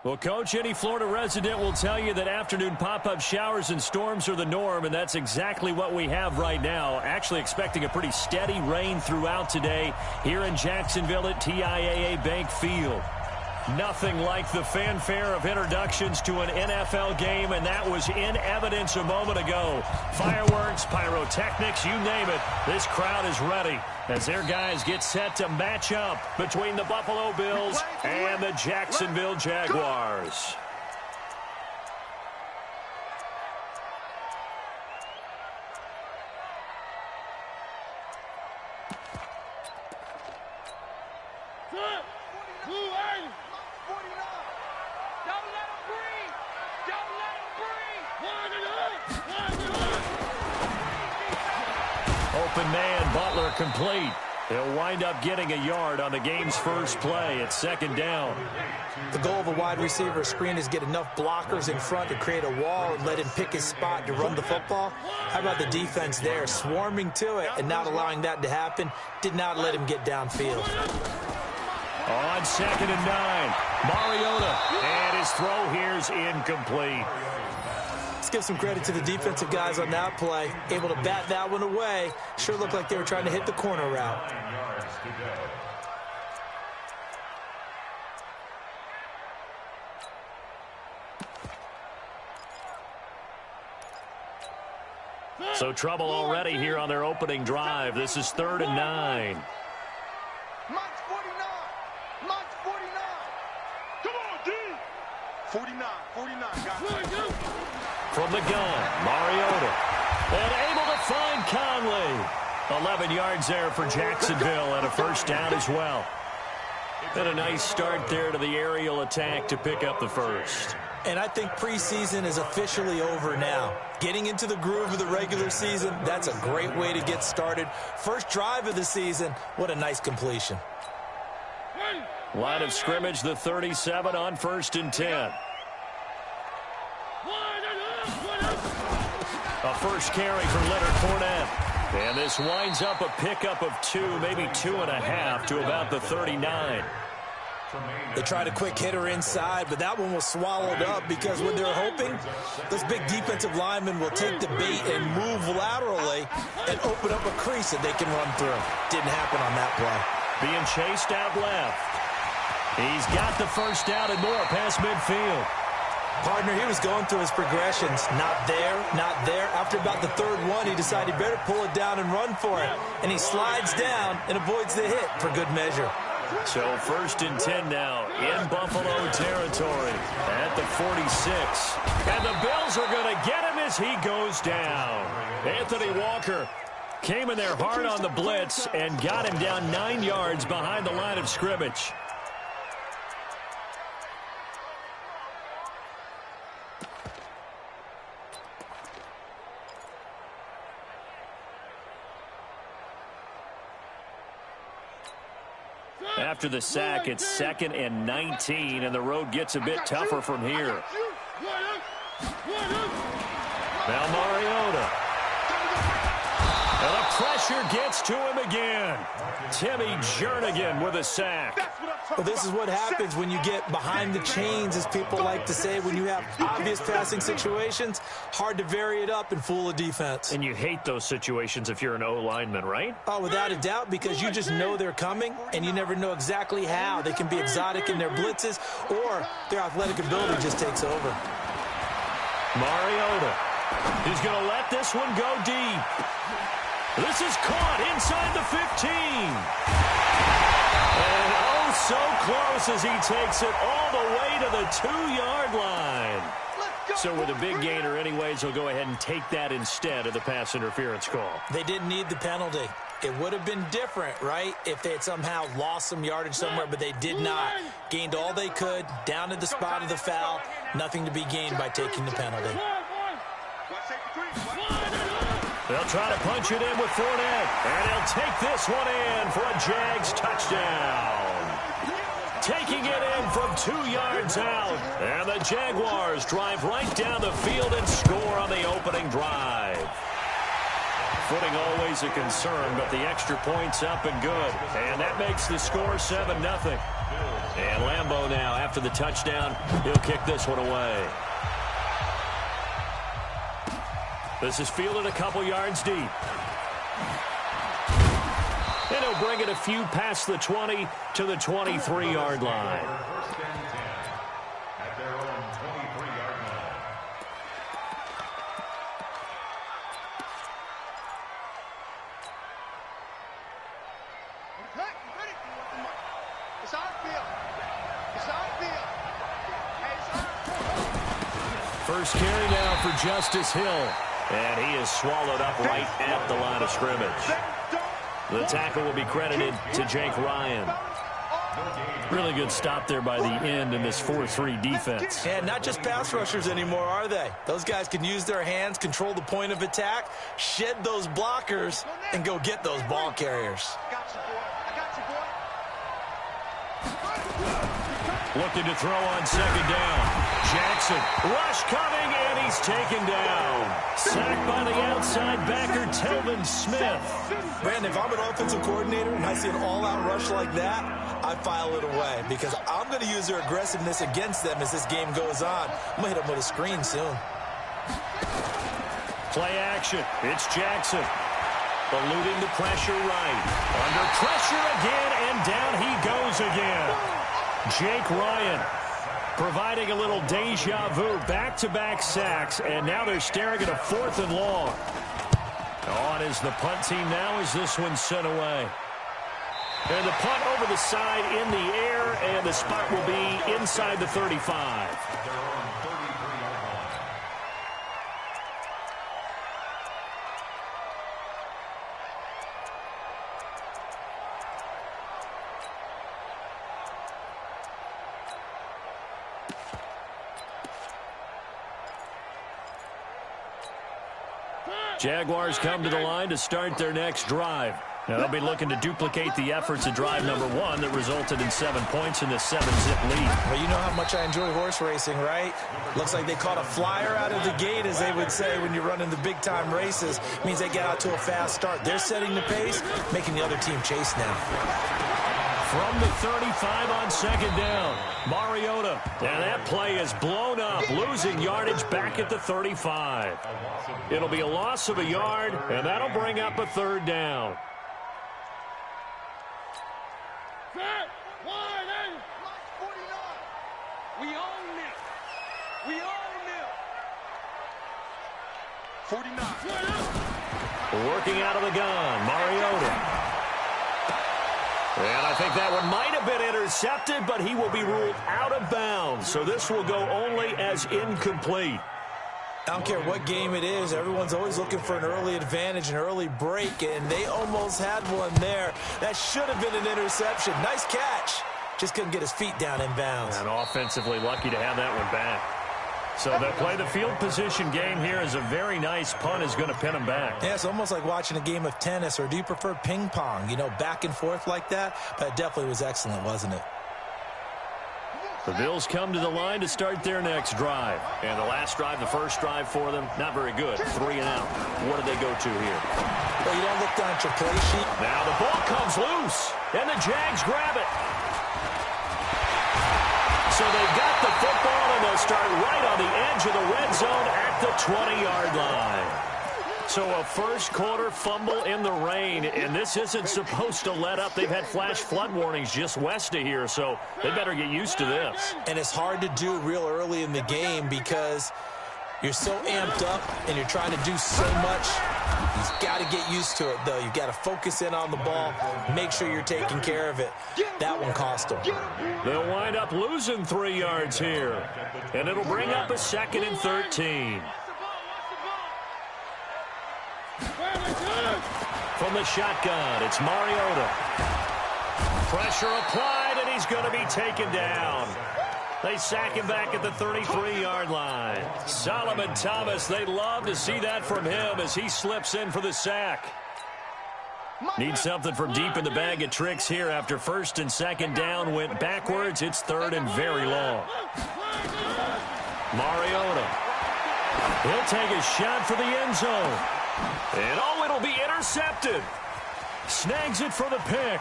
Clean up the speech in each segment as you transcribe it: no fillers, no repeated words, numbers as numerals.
Well, Coach, any Florida resident will tell you that afternoon pop-up showers and storms are the norm, and that's exactly what we have right now. Actually expecting a pretty steady rain throughout today here in Jacksonville at TIAA Bank Field. Nothing like the fanfare of introductions to an NFL game, and that was in evidence a moment ago. Fireworks, pyrotechnics, you name it. This crowd is ready as their guys get set to match up between the Buffalo Bills and the Jacksonville Jaguars. Open man, Butler complete. He'll wind up getting a yard on the game's first play. It's second down. The goal of a wide receiver screen is get enough blockers in front to create a wall and let him pick his spot to run the football. How about the defense there, swarming to it and not allowing that to happen? Did not let him get downfield. On 2nd and 9, Mariota, and his throw here's incomplete. Let's give some credit to the defensive guys on that play. Able to bat that one away. Sure looked like they were trying to hit the corner route. So trouble already here on their opening drive. This is 3rd and 9. Mike's 49. Mike's 49. Come on, D. 49, guys. From the gun, Mariota. And able to find Conley. 11 yards there for Jacksonville and a first down as well. And a nice start there to the aerial attack to pick up the first. And I think preseason is officially over now. Getting into the groove of the regular season, that's a great way to get started. First drive of the season, what a nice completion. Line of scrimmage, the 37 on 1st and 10. A first carry for Leonard Fournette. And this winds up a pickup of 2, maybe 2.5 to about the 39. They tried a quick hitter inside, but that one was swallowed up because when they're hoping, those big defensive linemen will take the bait and move laterally and open up a crease that they can run through. Didn't happen on that play. Being chased out left. He's got the first down and more past midfield. Partner, he was going through his progressions. Not there, not there. After about the 3rd one, he decided he better pull it down and run for it. And he slides down and avoids the hit for good measure. So 1st and 10 now in Buffalo territory at the 46. And the Bills are going to get him as he goes down. Anthony Walker came in there hard on the blitz and got him down 9 yards behind the line of scrimmage. After the sack, it's 2nd and 19, and the road gets a bit tougher from here. Now Mariota. And the pressure gets to him again. Timmy Jernigan with a sack. Well, this is what happens when you get behind the chains, as people like to say, when you have obvious passing situations. Hard to vary it up and fool a defense. And you hate those situations if you're an O-lineman, right? Oh, without a doubt, because you just know they're coming, and you never know exactly how. They can be exotic in their blitzes, or their athletic ability just takes over. Mariota. He's going to let this one go deep. This is caught inside the 15. And oh, so close as he takes it all the way to the 2-yard line. So with a big gainer anyways, he'll go ahead and take that instead of the pass interference call. They didn't need the penalty. It would have been different, right, if they had somehow lost some yardage somewhere, but they did not. Gained all they could, down at the spot of the foul. Nothing to be gained by taking the penalty. They'll try to punch it in with Fournette, and he'll take this one in for a Jags touchdown. Taking it in from 2 yards out, and the Jaguars drive right down the field and score on the opening drive. Footing always a concern, but the extra point's up and good, and that makes the score 7-0. And Lambeau now, after the touchdown, he'll kick this one away. This is fielded a couple yards deep. And he'll bring it a few past the 20 to the 23-yard line. First carry now for Justice Hill. And he is swallowed up right at the line of scrimmage. The tackle will be credited to Jake Ryan. Really good stop there by the end in this 4-3 defense. And not just pass rushers anymore, are they? Those guys can use their hands, control the point of attack, shed those blockers, and go get those ball carriers. Looking to throw on second down. Jackson, rush coming, and he's taken down. Sacked by the outside backer, Telvin Smith. Brandon, if I'm an offensive coordinator and I see an all-out rush like that, I file it away because I'm going to use their aggressiveness against them as this game goes on. I'm going to hit them with a screen soon. Play action. It's Jackson. Eluding the pressure right. Under pressure again, and down he goes again. Jake Ryan providing a little deja vu, back-to-back sacks, and now they're staring at a 4th and long. On is the punt team now as this one's sent away. And the punt over the side in the air, and the spot will be inside the 35. Jaguars come to the line to start their next drive. Now they'll be looking to duplicate the efforts of drive number 1 that resulted in 7 points in the 7-zip lead. Well, you know how much I enjoy horse racing, right? Looks like they caught a flyer out of the gate, as they would say when you're running the big-time races. It means they get out to a fast start. They're setting the pace, making the other team chase now. From the 35 on second down, Mariota. And that play is blown up, losing yardage back at the 35. It'll be a loss of a yard, and that'll bring up a 3rd down. We own it. We own it. 49. Working out of the gun, Mariota. And I think that one might have been intercepted, but he will be ruled out of bounds. So this will go only as incomplete. I don't care what game it is. Everyone's always looking for an early advantage, an early break, and they almost had one there. That should have been an interception. Nice catch. Just couldn't get his feet down in bounds. And offensively lucky to have that one back. So they play the field position game here as a very nice punt is going to pin them back. Yeah, it's almost like watching a game of tennis, or do you prefer ping pong? You know, back and forth like that? But it definitely was excellent, wasn't it? The Bills come to the line to start their next drive. And the last drive, the first drive for them, not very good. 3 and out. What did they go to here? Well, you don't look down at your play sheet. Now the ball comes loose, and the Jags grab it. So they've got the football, and they'll start right on the edge of the red zone at the 20-yard line. So a first-quarter fumble in the rain, and this isn't supposed to let up. They've had flash flood warnings just west of here, so they better get used to this. And it's hard to do real early in the game because you're so amped up and you're trying to do so much. You've got to get used to it, though. You've got to focus in on the ball, make sure you're taking care of it. That one cost them. They'll wind up losing 3 yards here, and it'll bring up a 2nd and 13. From the shotgun, it's Mariota. Pressure applied, and he's going to be taken down. They sack him back at the 33-yard line. Solomon Thomas, they'd love to see that from him as he slips in for the sack. Need something from deep in the bag of tricks here after 1st and 2nd down went backwards. It's 3rd and very long. Mariota. He'll take a shot for the end zone. And oh, it'll be intercepted. Snags it for the pick.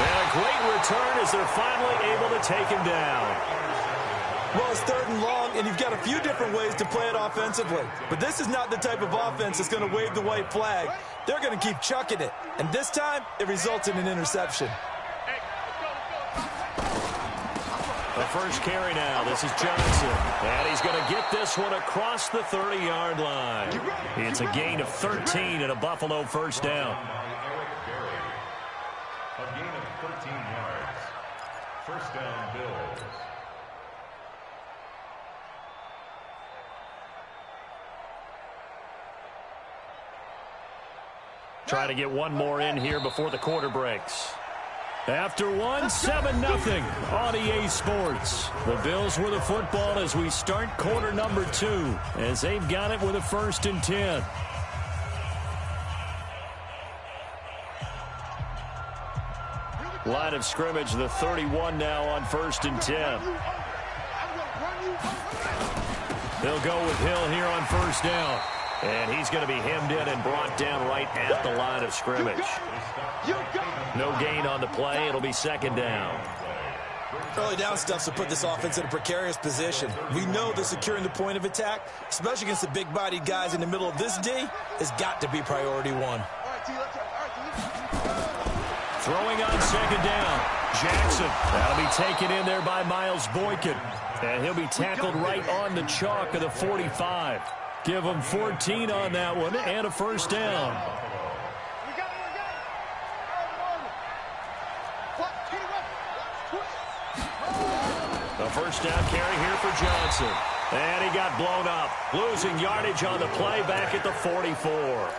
And a great return as they're finally able to take him down. Well, it's 3rd and long, and you've got a few different ways to play it offensively. But this is not the type of offense that's going to wave the white flag. They're going to keep chucking it. And this time, it results in an interception. The first carry now. This is Johnson. And he's going to get this one across the 30-yard line. It's a gain of 13 and a Buffalo first down. A gain of 13 yards. First down, Bills. Try to get one more in here before the quarter breaks. After one, 7-0 on EA Sports. The Bills with the football as we start quarter number 2, as they've got it with a 1st and 10. Line of scrimmage, the 31 now on 1st and 10. They'll go with Hill here on 1st down. And he's going to be hemmed in and brought down right at the line of scrimmage. No gain on the play. It'll be 2nd down. Early down stuff to put this offense in a precarious position. We know that securing the point of attack, especially against the big-bodied guys in the middle of this D, has got to be priority 1. Throwing on 2nd down. Jackson. That'll be taken in there by Miles Boykin. And he'll be tackled right on the chalk of the 45. Give him 14 on that one and a 1st down. The 1st down carry here for Johnson. And he got blown up. Losing yardage on the play back at the 44.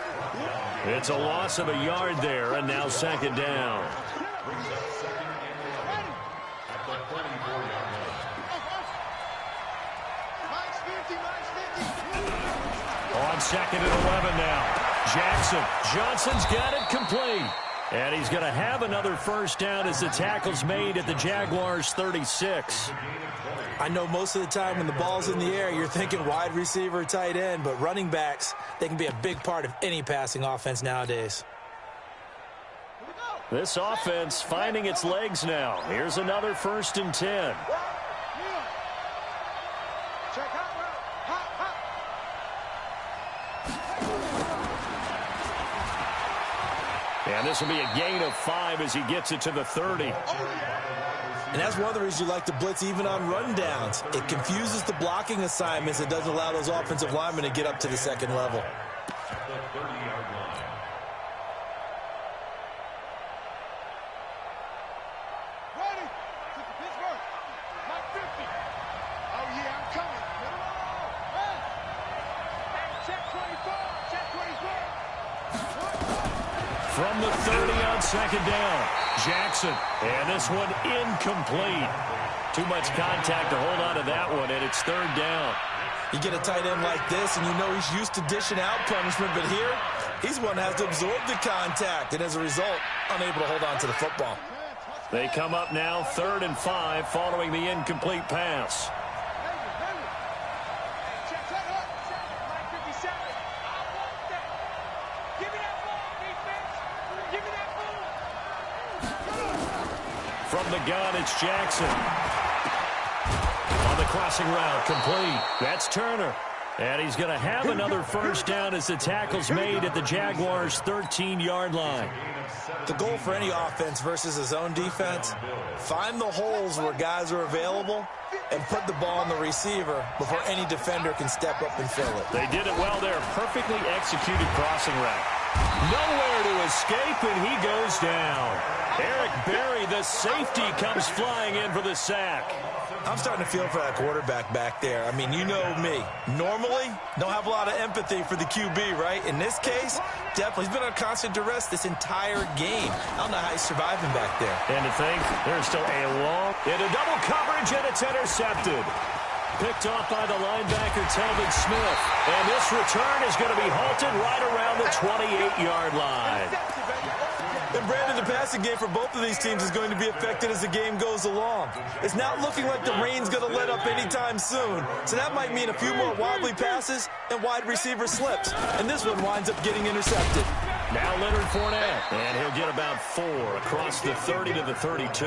It's a loss of a yard there, and now 2nd down. On 2nd and 11 now. Jackson. Johnson's got it complete. And he's going to have another 1st down as the tackle's made at the Jaguars' 36. I know most of the time when the ball's in the air, you're thinking wide receiver, tight end, but running backs, they can be a big part of any passing offense nowadays. This offense finding its legs now. Here's another 1st and 10. And this will be a gain of 5 as he gets it to the 30. And that's one of the reasons you like to blitz even on rundowns. It confuses the blocking assignments. It doesn't allow those offensive linemen to get up to the 2nd level. From the 30 on 2nd down, Jackson. And this one incomplete. Too much contact to hold on to that one, and it's 3rd down. You get a tight end like this, and you know he's used to dishing out punishment, but here, he's one that has to absorb the contact, and as a result, unable to hold on to the football. They come up now 3rd and 5 following the incomplete pass. From the gun, it's Jackson. On the crossing route, complete. That's Turner. And he's going to have another 1st down as the tackle's made at the Jaguars' 13-yard line. The goal for any offense versus his own defense, find the holes where guys are available and put the ball on the receiver before any defender can step up and fill it. They did it well there. Perfectly executed crossing route. Nowhere to escape, and he goes down. Eric Berry, the safety, comes flying in for the sack. I'm starting to feel for that quarterback back there. I mean, you know me. Normally, don't have a lot of empathy for the QB, right? In this case, definitely. He's been on constant duress this entire game. I don't know how he's surviving back there. And to think, there's still a long... into double coverage, and it's intercepted. Picked off by the linebacker, Telvin Smith. And this return is going to be halted right around the 28-yard line. And Brandon, the passing game for both of these teams is going to be affected as the game goes along. It's not looking like the rain's going to let up anytime soon, so that might mean a few more wobbly passes and wide receiver slips. And this one winds up getting intercepted. Now Leonard Fournette, and he'll get about 4 across the 30 to the 32.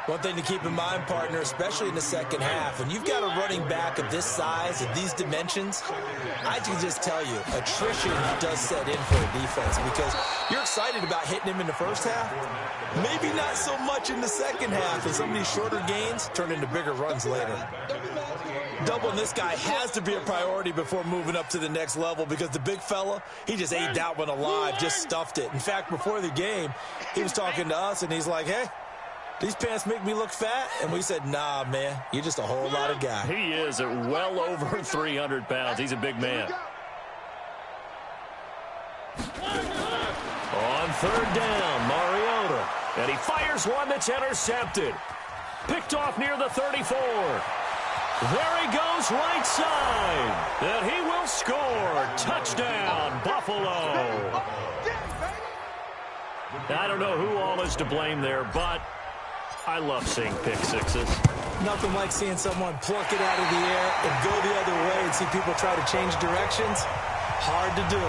One thing to keep in mind, partner, especially in the second half, when you've got a running back of this size, of these dimensions, I can just tell you, attrition does set in for a defense because you're excited about hitting him in the first half. Maybe not so much in the second half, and some of these shorter gains turn into bigger runs later. Doubling this guy has to be a priority before moving up to the next level because the big fella, he just ate that one alive, just stuffed it. In fact, before the game, he was talking to us, and he's like, hey, these pants make me look fat? And we said, nah, man, you're just a whole lot of guy. He is at well over 300 pounds. He's a big man. On third down, Mariota. And he fires one that's intercepted. Picked off near the 34. There he goes, right side. And he will score. Touchdown, Buffalo. I don't know who all is to blame there, but I love seeing pick sixes. Nothing like seeing someone pluck it out of the air and go the other way and see people try to change directions. Hard to do.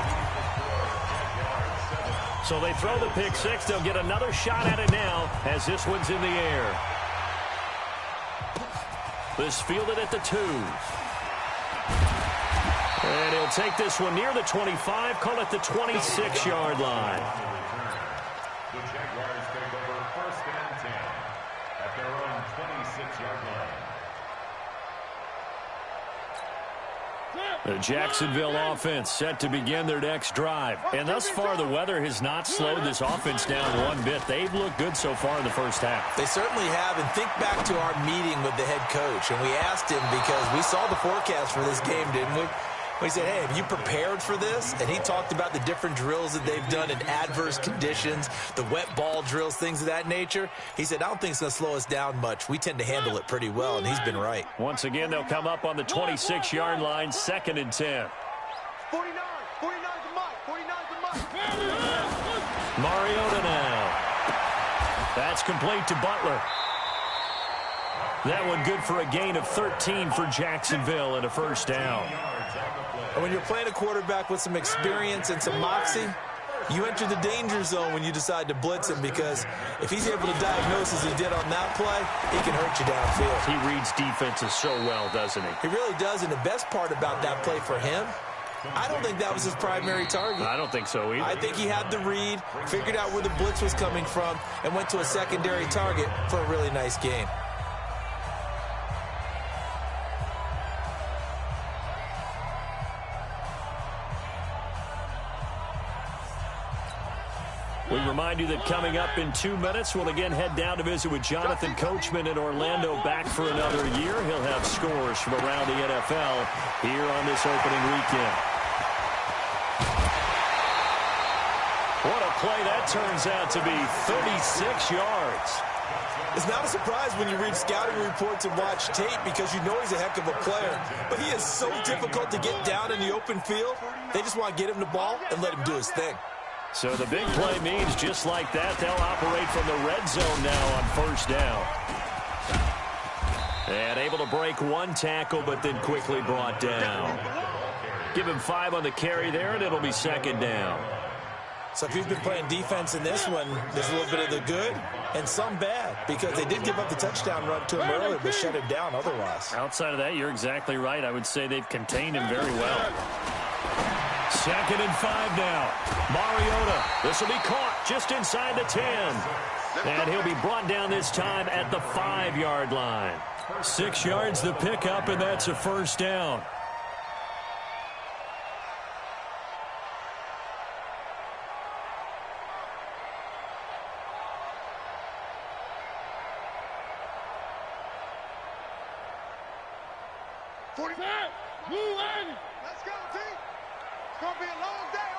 So they throw the pick six. They'll get another shot at it now as this one's in the air. This fielded at the 2. And he'll take this one near the 25, call it the 26-yard line. The Jaguars take over 1st and 10 at their own 26-yard line. The Jacksonville offense set to begin their next drive. And thus far, the weather has not slowed this offense down one bit. They've looked good so far in the first half. They certainly have. And think back to our meeting with the head coach. And we asked him because we saw the forecast for this game, didn't we? We said, hey, have you prepared for this? And he talked about the different drills that they've done in adverse conditions, the wet ball drills, things of that nature. He said, I don't think it's going to slow us down much. We tend to handle it pretty well, and he's been right. Once again, they'll come up on the 26-yard line, 2nd and 10. 49 the mark, 49 the mark. Mariota now. That's complete to Butler. That one good for a gain of 13 for Jacksonville and a first down. And when you're playing a quarterback with some experience and some moxie, you enter the danger zone when you decide to blitz him because if he's able to diagnose as he did on that play, he can hurt you downfield. He reads defenses so well, doesn't he? He really does, and the best part about that play for him, I don't think that was his primary target. I don't think so either. I think he had the read, figured out where the blitz was coming from, and went to a secondary target for a really nice game. We remind you that coming up in 2 minutes, we'll again head down to visit with Jonathan Coachman in Orlando, back for another year. He'll have scores from around the NFL here on this opening weekend. What a play that turns out to be, 36 yards. It's not a surprise when you read scouting reports and watch tape because you know he's a heck of a player. But he is so difficult to get down in the open field. They just want to get him the ball and let him do his thing. So the big play means just like that, they'll operate from the red zone now on first down. And able to break one tackle, but then quickly brought down. Give him 5 on the carry there, and it'll be 2nd down. So if you've been playing defense in this one, there's a little bit of the good and some bad because they did give up the touchdown run to him earlier, but shut him down otherwise. Outside of that, you're exactly right. I would say they've contained him very well. 2nd and 5 now. Mariota. This will be caught just inside the 10. And he'll be brought down this time at the 5-yard line. 6 yards the pickup, and that's a first down. Let's go, team. It's going to be a long day.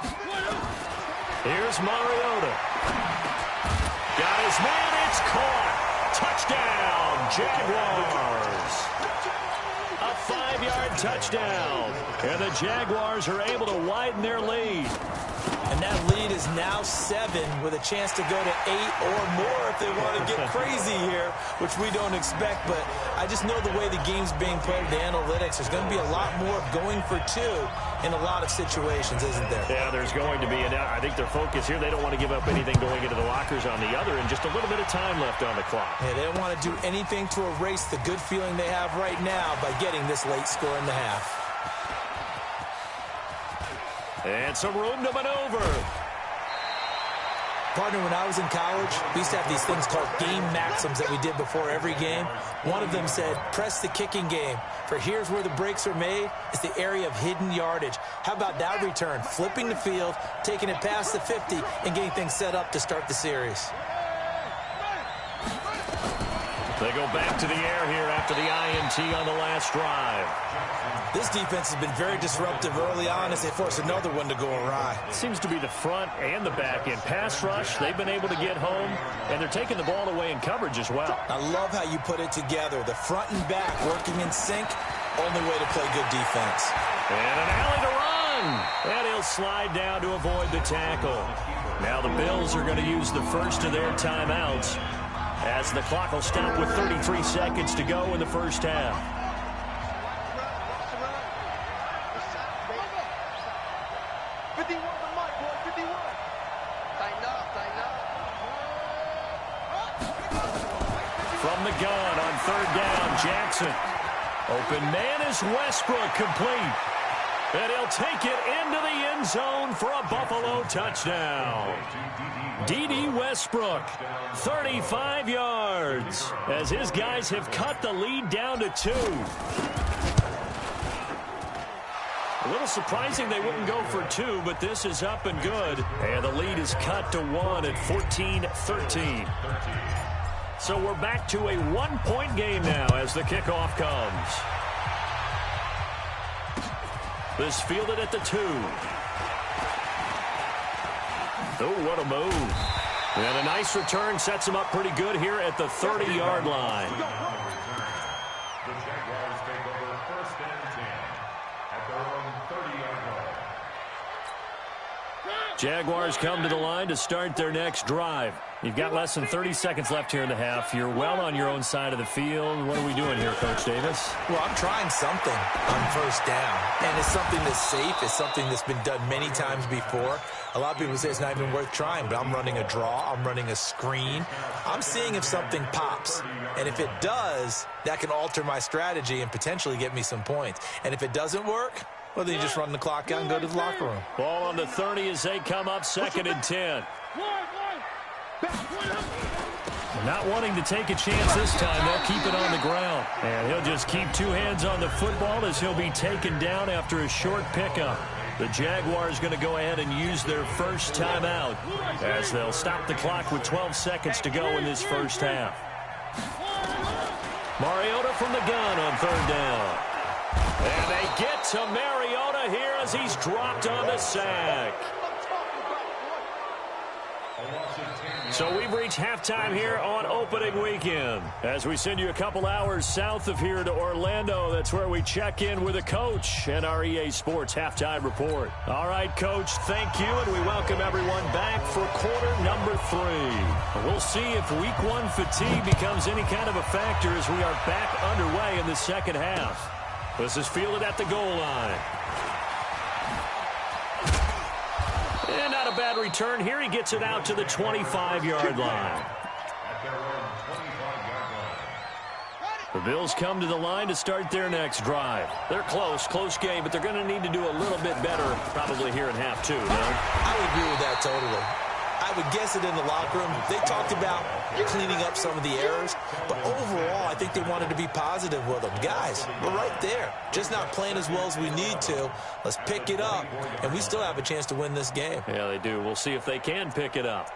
Here's Mariota. Got his man. It's caught. Touchdown, Jaguars. A 5-yard touchdown. And the Jaguars are able to widen their lead. And that lead is now 7 with a chance to go to 8 or more if they want to get crazy here, which we don't expect. But I just know the way the game's being played, the analytics, there's going to be a lot more going for 2 in a lot of situations, isn't there? Yeah, there's going to be. And I think their focus here, they don't want to give up anything going into the lockers on the other, and just a little bit of time left on the clock. Yeah, they don't want to do anything to erase the good feeling they have right now by getting this late score in the half. And some room to maneuver. Partner, when I was in college, we used to have these things called game maxims that we did before every game. One of them said, press the kicking game. For here's where the breaks are made. It's the area of hidden yardage. How about that return? Flipping the field, taking it past the 50, and getting things set up to start the series. They go back to the air here after the INT on the last drive. This defense has been very disruptive early on as they force another one to go awry. It seems to be the front and the back end. Pass rush, they've been able to get home, and they're taking the ball away in coverage as well. I love how you put it together. The front and back working in sync, only way to play good defense. And an alley to run. And he'll slide down to avoid the tackle. Now the Bills are going to use the first of their timeouts, as the clock will stop with 33 seconds to go in the first half. From the gun on 3rd down, Jackson. Open man is Westbrook, complete. And he'll take it into the end zone for a Buffalo touchdown. D.D. Westbrook, 35 yards, as his guys have cut the lead down to 2. A little surprising they wouldn't go for 2, but this is up and good. And the lead is cut to 1 at 14-13. So we're back to a 1-point game now as the kickoff comes. This fielded at the 2. Oh, what a move. And a nice return sets him up pretty good here at the 30-yard line. The Jaguars take over 1st and 10 at their own 30-yard line. Jaguars come to the line to start their next drive. You've got less than 30 seconds left here in the half. You're well on your own side of the field. What are we doing here, Coach Davis? Well, I'm trying something on 1st down. And it's something that's safe. It's something that's been done many times before. A lot of people say it's not even worth trying, but I'm running a draw. I'm running a screen. I'm seeing if something pops. And if it does, that can alter my strategy and potentially get me some points. And if it doesn't work, well, then you just run the clock out and go to the locker room. Ball on the 30 as they come up 2nd and 10. Not wanting to take a chance this time, they'll keep it on the ground. And he'll just keep 2 hands on the football as he'll be taken down after a short pickup. The Jaguars going to go ahead and use their first timeout as they'll stop the clock with 12 seconds to go in this first half. Mariota from the gun on 3rd down. And they get to Mariota here as he's dropped on the sack. So we've reached halftime here on opening weekend. As we send you a couple hours south of here to Orlando, that's where we check in with a coach and our EA Sports halftime report. All right, Coach, thank you, and we welcome everyone back for quarter number 3. We'll see if week 1 fatigue becomes any kind of a factor as we are back underway in the second half. This is fielded at the goal line. And not a bad return here. He gets it out to the 25-yard line. The Bills come to the line to start their next drive. They're close game, but they're going to need to do a little bit better probably here in half 2, no? I would agree with that totally. I would guess it in the locker room. They talked about cleaning up some of the errors, but overall, I think they wanted to be positive with them. Guys, we're right there. Just not playing as well as we need to. Let's pick it up, and we still have a chance to win this game. Yeah, they do. We'll see if they can pick it up.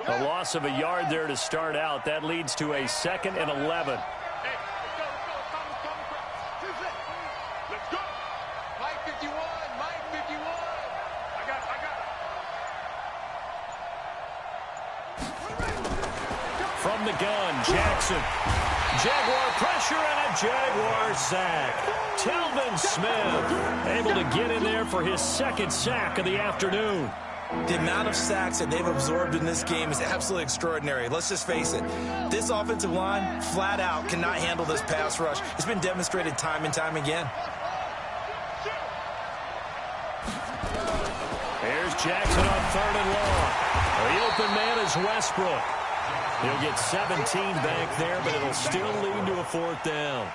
A loss of a yard there to start out. That leads to a 2nd and 11. Hey, let's go. Mike 51, Mike 51. I from the gun. Jackson. Jaguar pressure and a Jaguar sack. Telvin Smith able to get in there for his second sack of the afternoon. The amount of sacks that they've absorbed in this game is absolutely extraordinary. Let's just face it. This offensive line, flat out, cannot handle this pass rush. It's been demonstrated time and time again. Here's Jackson on 3rd and long. The open man is Westbrook. He'll get 17 back there, but it'll still lead to a 4th down.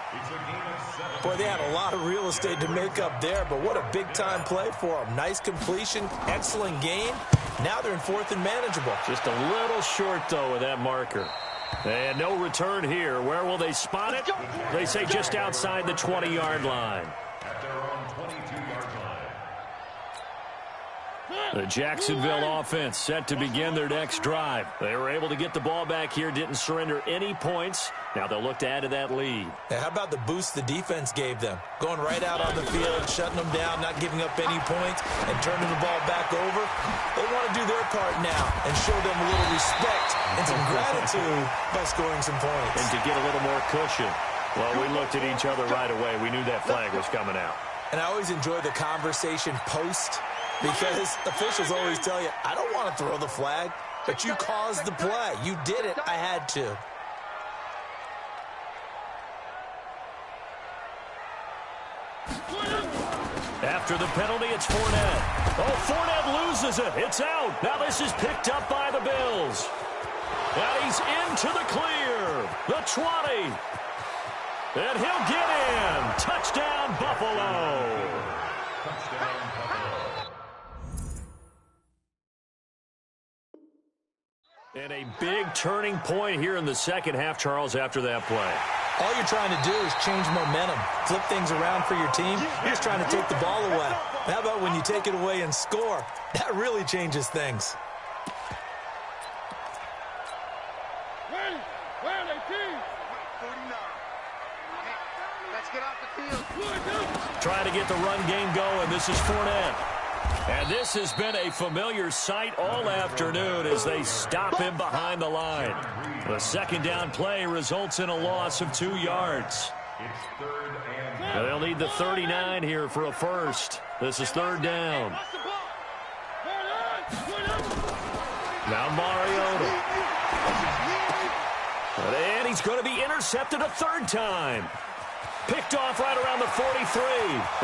Boy, they had a lot of real estate to make up there, but what a big-time play for them. Nice completion, excellent game. Now they're in 4th and manageable. Just a little short, though, with that marker. And no return here. Where will they spot it? They say just outside the 20-yard line. At their own 22-yard line. The Jacksonville offense set to begin their next drive. They were able to get the ball back here, didn't surrender any points. Now they'll look to add to that lead. Now, how about the boost the defense gave them? Going right out on the field, shutting them down, not giving up any points, and turning the ball back over. They want to do their part now and show them a little respect and some gratitude by scoring some points. And to get a little more cushion. Well, we looked at each other right away. We knew that flag was coming out. And I always enjoy the conversation post, because officials always tell you, I don't want to throw the flag, but you caused the play. You did it. I had to. After the penalty, it's Fournette. Oh, Fournette loses it. It's out. Now this is picked up by the Bills. And he's into the clear. The 20. And he'll get in. Touchdown, Buffalo. And a big turning point here in the second half, Charles, after that play. All you're trying to do is change momentum, flip things around for your team. You're just trying to take the ball away. How about when you take it away and score? That really changes things. Where are they, team? 49. Let's get off the field. Trying to get the run game going. This is Fournette. And this has been a familiar sight all afternoon as they stop him behind the line. The second down play results in a loss of 2 yards. They'll need the 39 here for a first. This is 3rd down. Now Mariota. And he's going to be intercepted a 3rd time. Picked off right around the 43.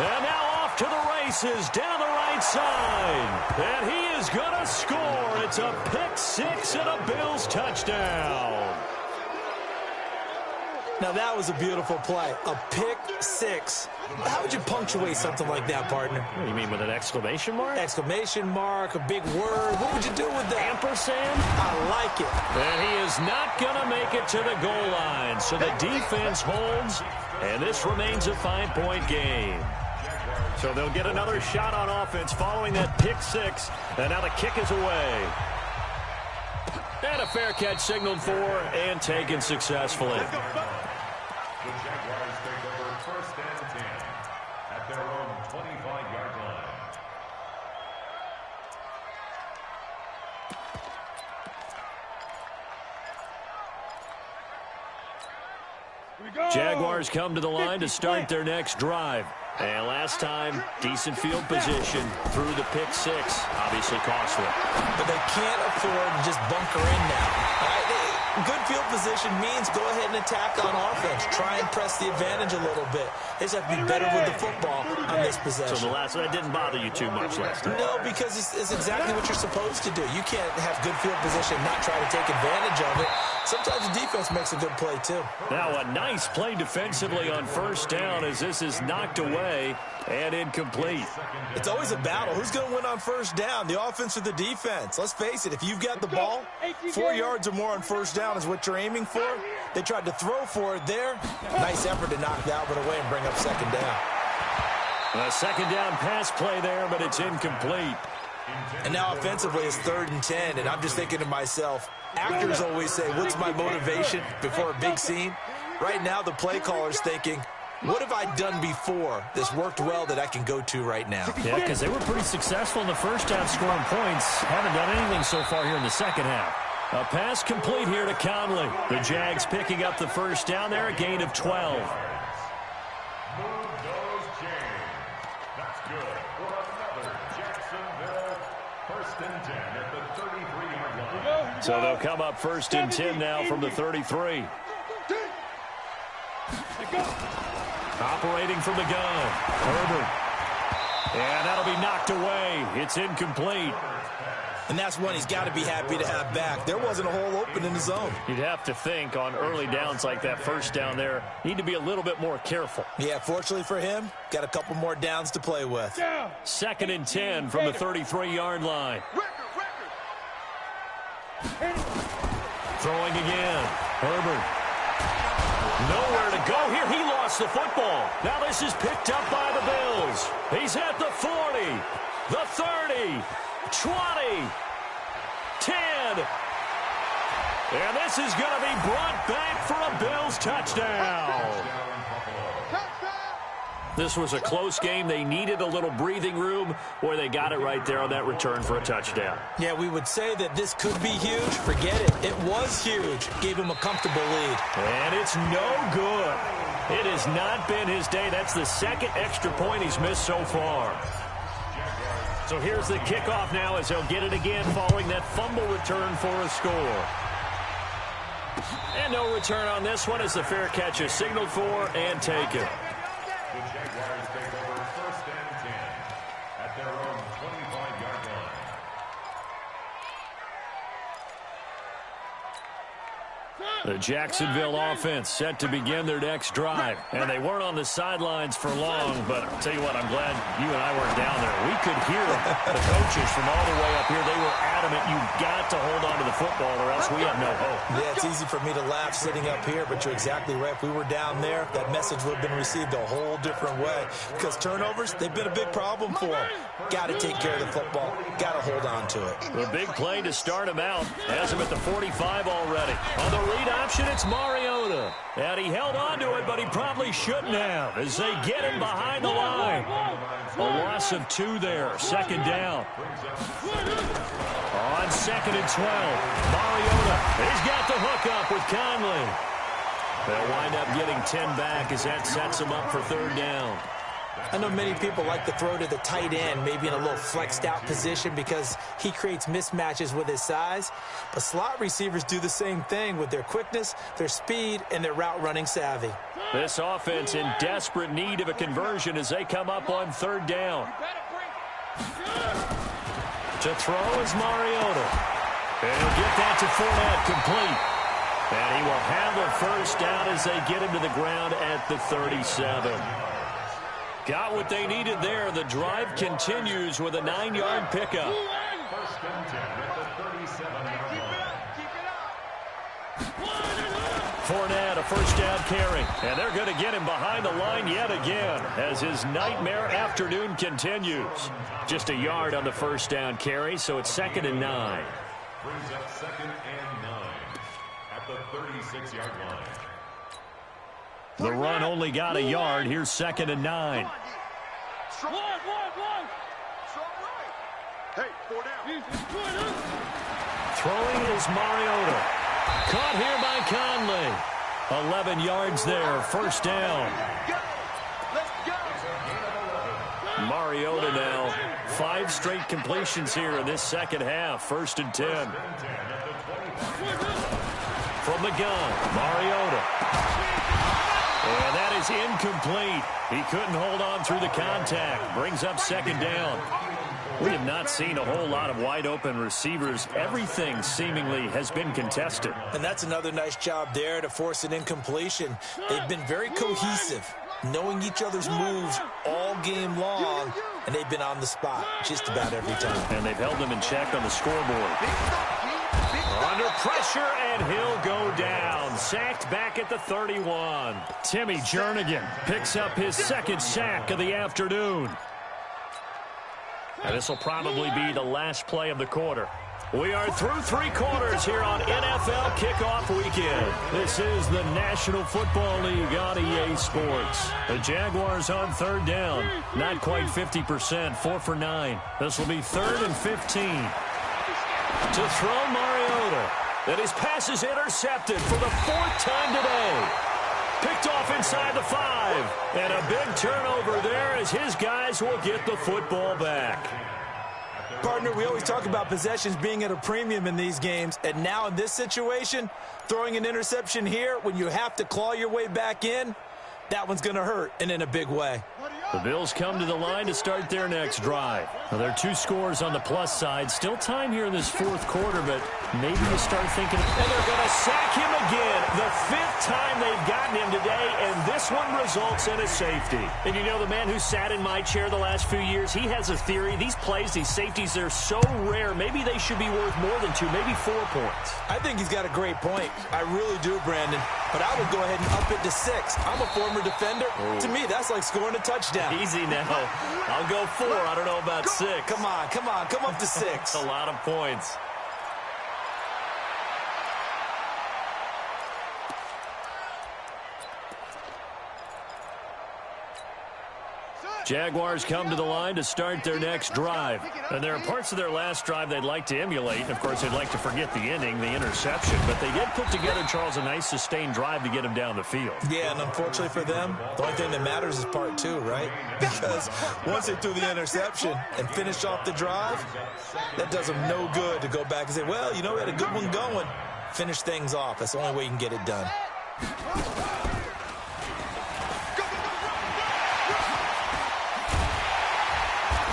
And now off to the races down the right side. And he is going to score. It's a pick 6 and a Bills touchdown. Now that was a beautiful play. A pick 6. How would you punctuate something like that, partner? What do you mean, with an exclamation mark? Exclamation mark, a big word. What would you do with that? Ampersand? I like it. And he is not going to make it to the goal line. So the defense holds, and this remains a 5-point game. So they'll get another shot on offense following that pick 6. And now the kick is away. And a fair catch signaled for and taken successfully. The Jaguars take over 1st and 10 at their own 25-yard line. Jaguars come to the line to start their next drive. And last time, decent field position through the pick 6. Obviously costly. But they can't afford to just bunker in now. Good field position means go ahead and attack on offense. Try and press the advantage a little bit. They just have to be better with the football on this possession. So that didn't bother you too much last time? No, because it's exactly what you're supposed to do. You can't have good field position and not try to take advantage of it. Sometimes the defense makes a good play, too. Now a nice play defensively on 1st down as this is knocked away and incomplete. It's always a battle. Who's going to win on 1st down, the offense or the defense? Let's face it, if you've got the ball, 4 yards or more on 1st down is what you're aiming for. They tried to throw for it there. Nice effort to knock that one away and bring up 2nd down. A 2nd down pass play there, but it's incomplete. And now offensively it's 3rd and 10, and I'm just thinking to myself, actors always say, what's my motivation before a big scene? Right now the play caller's thinking, what have I done before this worked well that I can go to right now? Yeah, because they were pretty successful in the 1st half scoring points. Haven't done anything so far here in the 2nd half. A pass complete here to Conley. The Jags picking up the first down there, a gain of 12. Move those chains. That's good for another Jacksonville 1st and 10 at the 33-yard line. So they'll come up 1st and 10 now from the 33. Operating from the gun, Herbert. And that'll be knocked away. It's incomplete. And that's one he's got to be happy to have back. There wasn't a hole open in the zone. You'd have to think on early downs like that first down there, need to be a little bit more careful. Yeah, fortunately for him, got a couple more downs to play with. 2nd and 10 from the 33-yard line. Throwing again. Herbert. Nowhere to go here. He lost the football. Now this is picked up by the Bills. He's at the 40, the 30, 20, 10. And this is going to be brought back for a Bills touchdown. This was a close game. They needed a little breathing room, or they got it right there on that return for a touchdown. Yeah, we would say that this could be huge. Forget it. It was huge. Gave him a comfortable lead. And it's no good. It has not been his day. That's the 2nd extra point he's missed so far. So here's the kickoff now as they'll get it again following that fumble return for a score. And no return on this one as the fair catch is signaled for and taken. The Jaguars take over 1st and 10 at their own 25-yard line. The Jacksonville offense set to begin their next drive. And they weren't on the sidelines for long, but I'll tell you what, I'm glad you and I weren't down there. We could hear the coaches from all the way up here. They were adamant, you've got to hold on to the football or else we have no hope. Yeah, it's easy for me to laugh sitting up here, but you're exactly right. If we were down there, that message would have been received a whole different way. Because turnovers, they've been a big problem for them. Got to take care of the football. Got to hold on to it. The big play to start him out. Has him at the 45 already. On the read option, it's Mariota. And he held on to it, but he probably shouldn't have as they get him behind the line. A loss of 2 there. 2nd down. On 2nd and 12, Mariota. He's got the hook up with Conley. They'll wind up getting 10 back as that sets him up for 3rd down. I know many people like to throw to the tight end, maybe in a little flexed out position because he creates mismatches with his size. But slot receivers do the same thing with their quickness, their speed, and their route running savvy. This offense in desperate need of a conversion as they come up on 3rd down. To throw is Mariota. And he'll get that to Fournette complete. And he will have a 1st down as they get him to the ground at the 37. Got what they needed there. The drive continues with a 9-yard pickup. 1st and 10 at the 37-yard line. Fournette, a 1st down carry. And they're going to get him behind the line yet again as his nightmare afternoon continues. Just a yard on the 1st down carry, so it's 2nd and 9. Brings up 2nd and 9 at the 36-yard line. The run only got a yard. Here's 2nd and 9. Hey, 4 down. Throwing is Mariota. Caught here by Conley. 11 yards there. 1st down. Mariota now. 5 straight completions here in this 2nd half. 1st and 10. From the gun, Mariota. And that is incomplete. He couldn't hold on through the contact. Brings up 2nd down. We have not seen a whole lot of wide-open receivers. Everything seemingly has been contested. And that's another nice job there to force an incompletion. They've been very cohesive, knowing each other's moves all game long, and they've been on the spot just about every time. And they've held them in check on the scoreboard. Under pressure, and he'll go down. Sacked back at the 31. Timmy Jernigan picks up his 2nd sack of the afternoon. And this will probably be the last play of the quarter. We are through 3 quarters here on NFL Kickoff Weekend. This is the National Football League on EA Sports. The Jaguars on 3rd down. Not quite 50%, 4 for 9. This will be 3rd and 15. To throw Mariota. And his pass is intercepted for the 4th time today. Picked off inside the 5. And a big turnover there as his guys will get the football back. Partner, we always talk about possessions being at a premium in these games. And now in this situation, throwing an interception here when you have to claw your way back in, that one's going to hurt, and in a big way. The Bills come to the line to start their next drive. Now, there are 2 scores on the plus side. Still time here in this 4th quarter, but maybe you start thinking, and they're going to sack him again. The 5th time they've gotten him today, and this one results in a safety. And you know, the man who sat in my chair the last few years, he has a theory. These plays, these safeties, they're so rare. Maybe they should be worth more than 2, maybe 4 points. I think he's got a great point. I really do, Brandon. But I would go ahead and up it to 6. I'm a former defender. Ooh. To me, that's like scoring a touchdown. Easy now. I'll go 4. I don't know about 6. Come on. Come up to 6. A lot of points. Jaguars come to the line to start their next drive. And there are parts of their last drive they'd like to emulate. Of course, they'd like to forget the ending, the interception. But they did put together, Charles, a nice sustained drive to get him down the field. Yeah, and unfortunately for them, the only thing that matters is part 2, right? Because once they threw the interception and finished off the drive, that does them no good to go back and say, well, you know, we had a good one going. Finish things off. That's the only way you can get it done.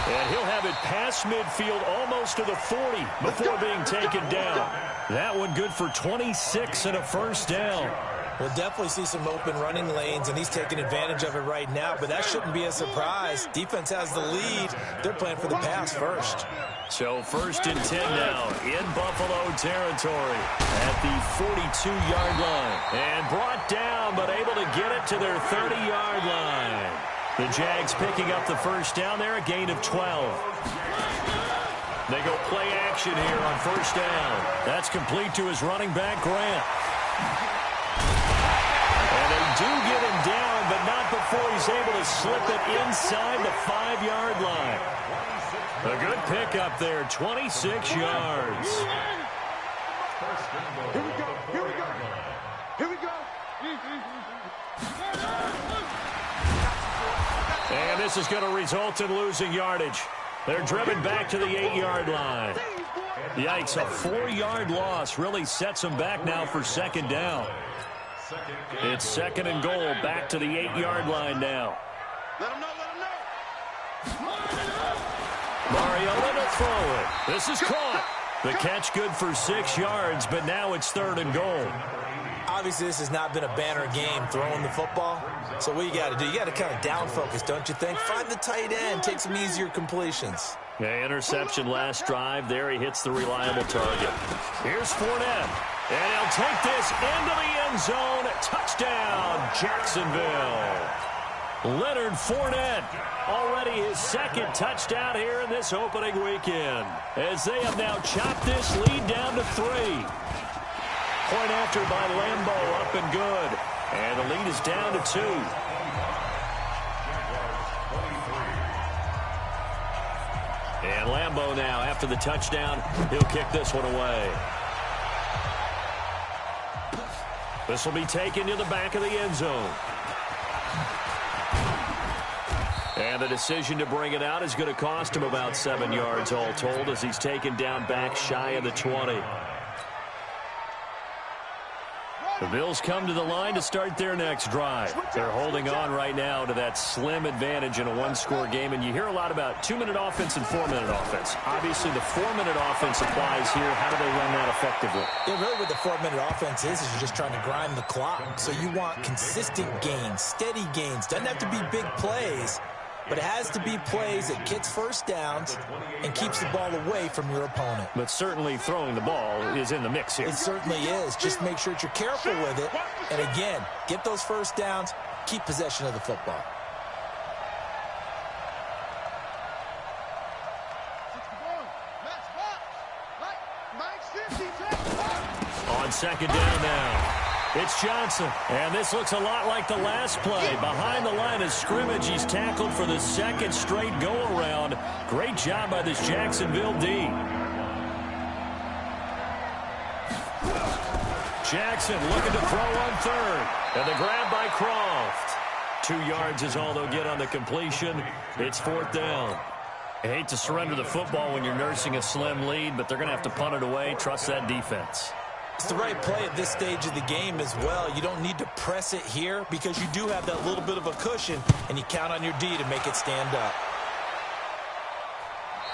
And he'll have it past midfield almost to the 40 before being taken down. That one good for 26 and a first down. We'll definitely see some open running lanes, and he's taking advantage of it right now, but that shouldn't be a surprise. Defense has the lead. They're playing for the pass first. So 1st and 10 now in Buffalo territory at the 42-yard line. And brought down, but able to get it to their 30-yard line. The Jags picking up the first down there, a gain of 12. They go play action here on first down. That's complete to his running back, Grant. And they do get him down, but not before he's able to slip it inside the 5-yard line. A good pickup there, 26 yards. Here we go. Here we go. And this is going to result in losing yardage. They're driven back to the 8-yard line. Yikes, a 4-yard loss really sets them back now for 2nd down. It's 2nd and goal, back to the 8-yard line now. Let him know. Mariota to throw it. This is caught. The catch good for 6 yards, but now it's 3rd and goal. Obviously, this has not been a banner game throwing the football. So what you got to do, you got to kind of down focus, don't you think? Find the tight end, take some easier completions. Yeah, interception last drive. There he hits the reliable target. Here's Fournette. And he'll take this into the end zone. Touchdown, Jacksonville. Leonard Fournette, already his 2nd touchdown here in this opening weekend, as they have now chopped this lead down to 3. Point after by Lambeau, up and good. And the lead is down to 2. And Lambeau now, after the touchdown, he'll kick this one away. This will be taken to the back of the end zone. And the decision to bring it out is going to cost him about 7 yards all told, as he's taken down back shy of the 20. The Bills come to the line to start their next drive. They're holding on right now to that slim advantage in a 1-score game, and you hear a lot about 2-minute offense and 4-minute offense. Obviously, the 4-minute offense applies here. How do they run that effectively? Yeah, really what the 4-minute offense is you're just trying to grind the clock. So you want consistent gains, steady gains. Doesn't have to be big plays, but it has to be plays that gets first downs and keeps the ball away from your opponent. But certainly throwing the ball is in the mix here. It certainly is. Just make sure that you're careful with it. And again, get those first downs, keep possession of the football. On 2nd down now. It's Johnson, and this looks a lot like the last play. Behind the line of scrimmage, he's tackled for the 2nd straight go-around. Great job by this Jacksonville D. Jackson looking to throw on third. And the grab by Croft. 2 yards is all they'll get on the completion. It's 4th down. I hate to surrender the football when you're nursing a slim lead, but they're going to have to punt it away. Trust that defense. It's the right play at this stage of the game as well. You don't need to press it here because you do have that little bit of a cushion, and you count on your D to make it stand up.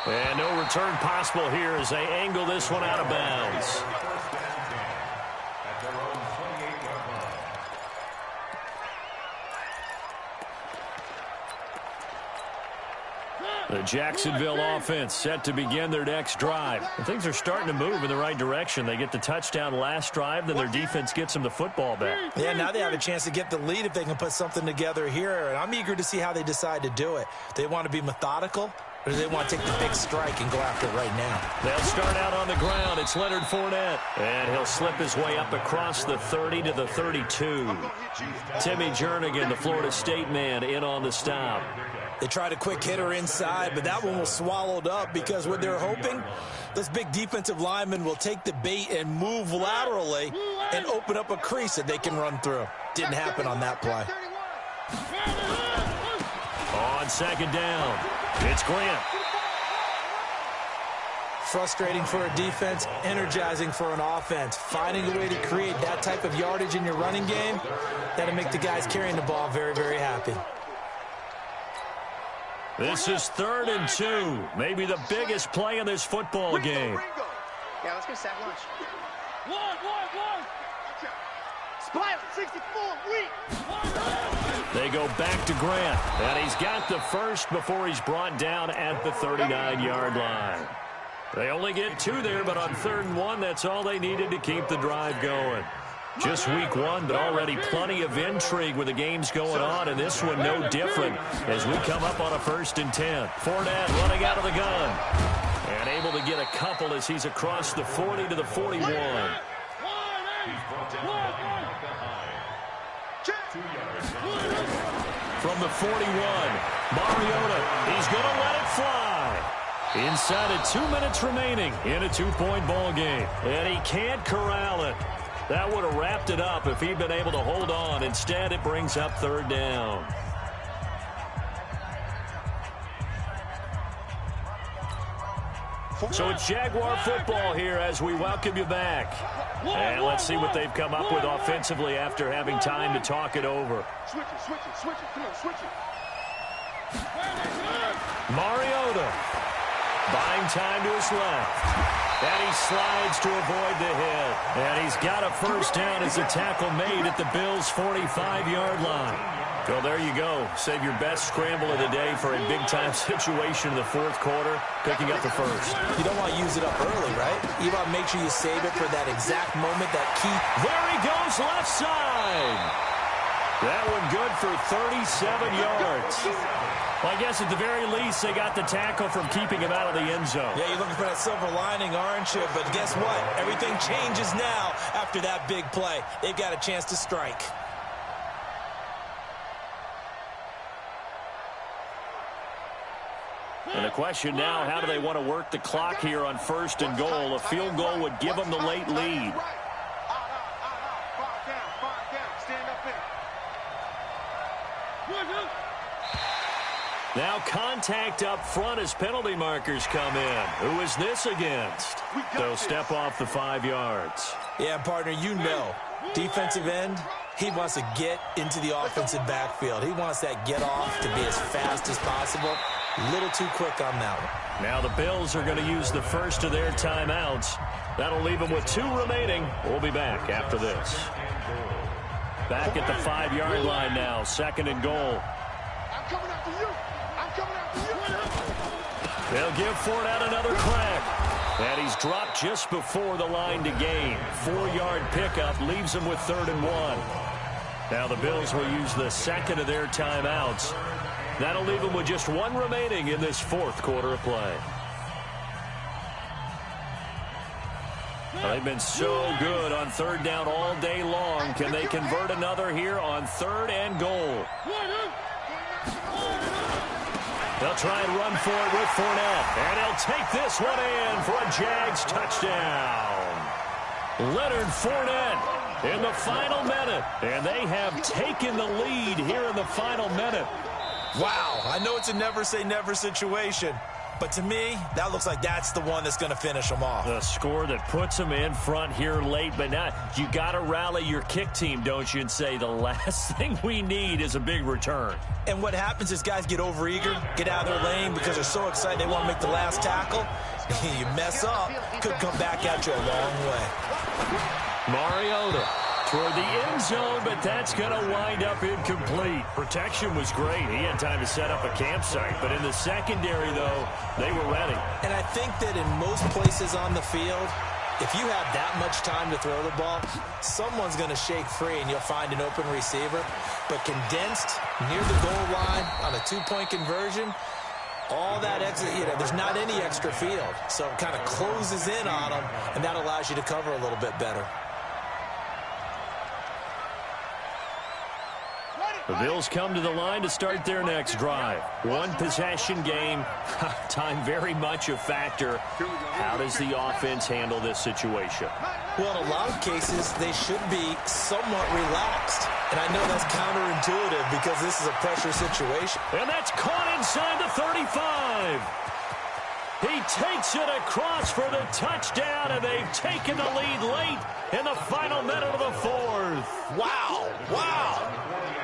And no return possible here as they angle this one out of bounds. The Jacksonville offense set to begin their next drive. And things are starting to move in the right direction. They get the touchdown last drive, then their defense gets them the football back. Yeah, now they have a chance to get the lead if they can put something together here. And I'm eager to see how they decide to do it. They want to be methodical, or do they want to take the big strike and go after it right now? They'll start out on the ground. It's Leonard Fournette. And he'll slip his way up across the 30 to the 32. Timmy Jernigan, the Florida State man, in on the stop. They tried a quick hitter inside, but that one was swallowed up because what they're hoping, this big defensive lineman will take the bait and move laterally and open up a crease that they can run through. Didn't happen on that play. On 2nd down, it's Grant. Frustrating for a defense, energizing for an offense. Finding a way to create that type of yardage in your running game, that'll make the guys carrying the ball very, very happy. This is 3rd and 2. Maybe the biggest play in this football game. Yeah, let's go sack lunch. One. Split, 64, They go back to Grant. And he's got the first before he's brought down at the 39-yard line. They only get 2 there, but on 3rd and 1, that's all they needed to keep the drive going. Just week 1, but already plenty of intrigue with the games going on, and this one no different as we come up on a 1st and 10. Fournette running out of the gun. And able to get a couple as he's across the 40 to the 41. From the 41, Mariota, he's going to let it fly. Inside of 2 minutes remaining in a 2-point ball game. And he can't corral it. That would have wrapped it up if he'd been able to hold on. Instead, it brings up 3rd down. So it's Jaguar football here as we welcome you back. And let's see what they've come up with offensively after having time to talk it over. Switch it. Come on, switch it. Mariota buying time to his left. And he slides to avoid the hit. And he's got a 1st down as a tackle made at the Bills' 45-yard line. Well, there you go. Save your best scramble of the day for a big-time situation in the 4th quarter, picking up the 1st. You don't want to use it up early, right? You want to make sure you save it for that exact moment, that key. There he goes, left side. That one good for 37 yards. Well, I guess at the very least, they got the tackle from keeping him out of the end zone. Yeah, you're looking for that silver lining, aren't you? But guess what? Everything changes now after that big play. They've got a chance to strike. And the question now, how do they want to work the clock here on 1st and goal? A field goal would give them the late lead. Stand up there. Now contact up front as penalty markers come in. Who is this against? They'll step off the 5 yards. Yeah, partner, you know, defensive end, he wants to get into the offensive backfield. He wants that get off to be as fast as possible. A little too quick on that one. Now the Bills are going to use the first of their timeouts. That'll leave them with 2 remaining. We'll be back after this. Back at the 5-yard line now, 2nd and goal. I'm coming after you. They'll give Fournette another crack. And he's dropped just before the line to gain. 4-yard pickup leaves him with 3rd and 1. Now the Bills will use the 2nd of their timeouts. That'll leave them with just 1 remaining in this 4th quarter of play. They've been so good on 3rd down all day long. Can they convert another here on 3rd and goal? They'll try and run for it with Fournette. And he'll take this one in for a Jags touchdown. Leonard Fournette in the final minute. And they have taken the lead here in the final minute. Wow, I know it's a never say never situation, but to me, that looks like that's the one that's going to finish them off. The score that puts them in front here late, but now you got to rally your kick team, don't you, and say the last thing we need is a big return. And what happens is guys get overeager, get out of their lane because they're so excited they want to make the last tackle. You mess up, could come back at you a long way. Mariota toward the end zone, but that's going to wind up incomplete. Protection was great. He had time to set up a campsite, but in the secondary, though, they were ready. And I think that in most places on the field, if you have that much time to throw the ball, someone's going to shake free and you'll find an open receiver. But condensed near the goal line on a two-point conversion, all that extra, there's not any extra field. So it kind of closes in on them, and that allows you to cover a little bit better. The Bills come to the line to start their next drive. One possession game. Time very much a factor. How does the offense handle this situation? Well, in a lot of cases, they should be somewhat relaxed. And I know that's counterintuitive because this is a pressure situation. And that's caught inside the 35. He takes it across for the touchdown, and they've taken the lead late in the final minute of the fourth. Wow, wow.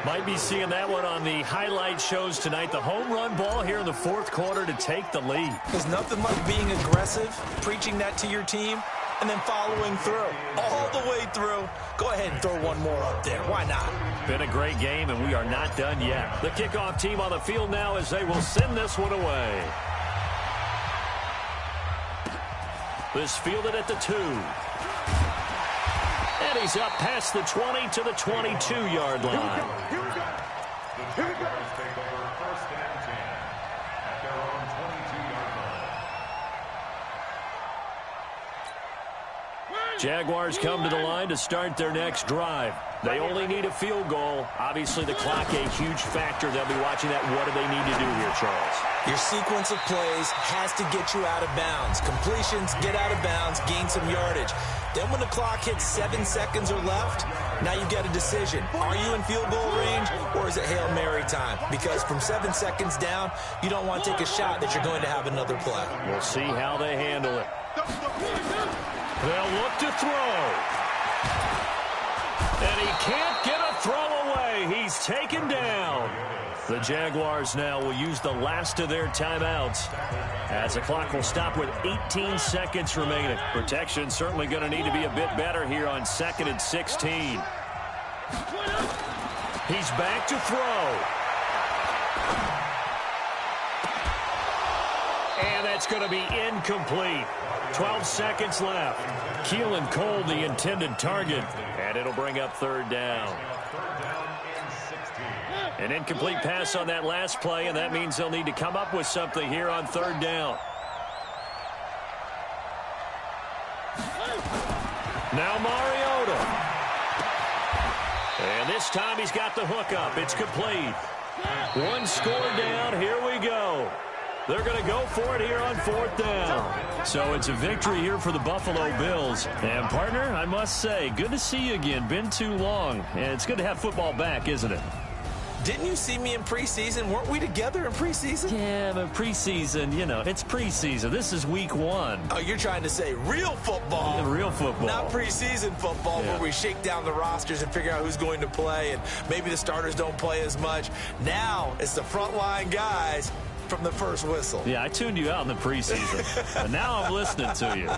Might be seeing that one on the highlight shows tonight. The home run ball here in the fourth quarter to take the lead. There's nothing like being aggressive, preaching that to your team, and then following through. All the way through. Go ahead and throw one more up there. Why not? Been a great game, and we are not done yet. The kickoff team on the field now as they will send this one away. This fielded at the 2. And he's up past the 20 to the 22-yard line. The Jaguars take over 1st and 10 at their own 22-yard line. Jaguars come to the line to start their next drive. They only need a field goal. Obviously, the clock a huge factor. They'll be watching that. What do they need to do here, Charles? Your sequence of plays has to get you out of bounds. Completions, get out of bounds, gain some yardage. Then when the clock hits 7 seconds or left, now you get a decision. Are you in field goal range, or is it Hail Mary time? Because from 7 seconds down, you don't want to take a shot that you're going to have another play. We'll see how they handle it. They'll look to throw. And he can't get a throw away. He's taken down. The Jaguars now will use the last of their timeouts as the clock will stop with 18 seconds remaining. Protection certainly going to need to be a bit better here on 2nd and 16. He's back to throw. And that's going to be incomplete. 12 seconds left. Keelan Cole, the intended target. And it'll bring up 3rd down. An incomplete pass on that last play, and that means they'll need to come up with something here on 3rd down. Now Mariota. And this time he's got the hook up. It's complete. One score down. Here we go. They're going to go for it here on 4th down. So it's a victory here for the Buffalo Bills. And, partner, I must say, good to see you again. Been too long. And it's good to have football back, isn't it? Didn't you see me in preseason? Weren't we together in preseason? Yeah, but preseason, it's preseason. This is week 1. Oh, you're trying to say real football. Yeah, real football. Not preseason football where we shake down the rosters and figure out who's going to play, and maybe the starters don't play as much. Now it's the frontline guys from the first whistle. Yeah, I tuned you out in the preseason. And now I'm listening to you.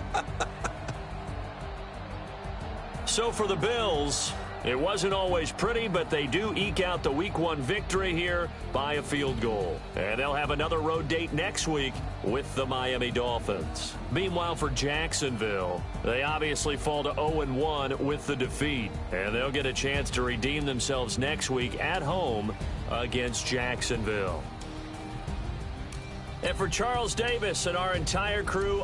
So for the Bills, it wasn't always pretty, but they do eke out the Week 1 victory here by a field goal. And they'll have another road date next week with the Miami Dolphins. Meanwhile, for Jacksonville, they obviously fall to 0-1 with the defeat. And they'll get a chance to redeem themselves next week at home against Jacksonville. And for Charles Davis and our entire crew,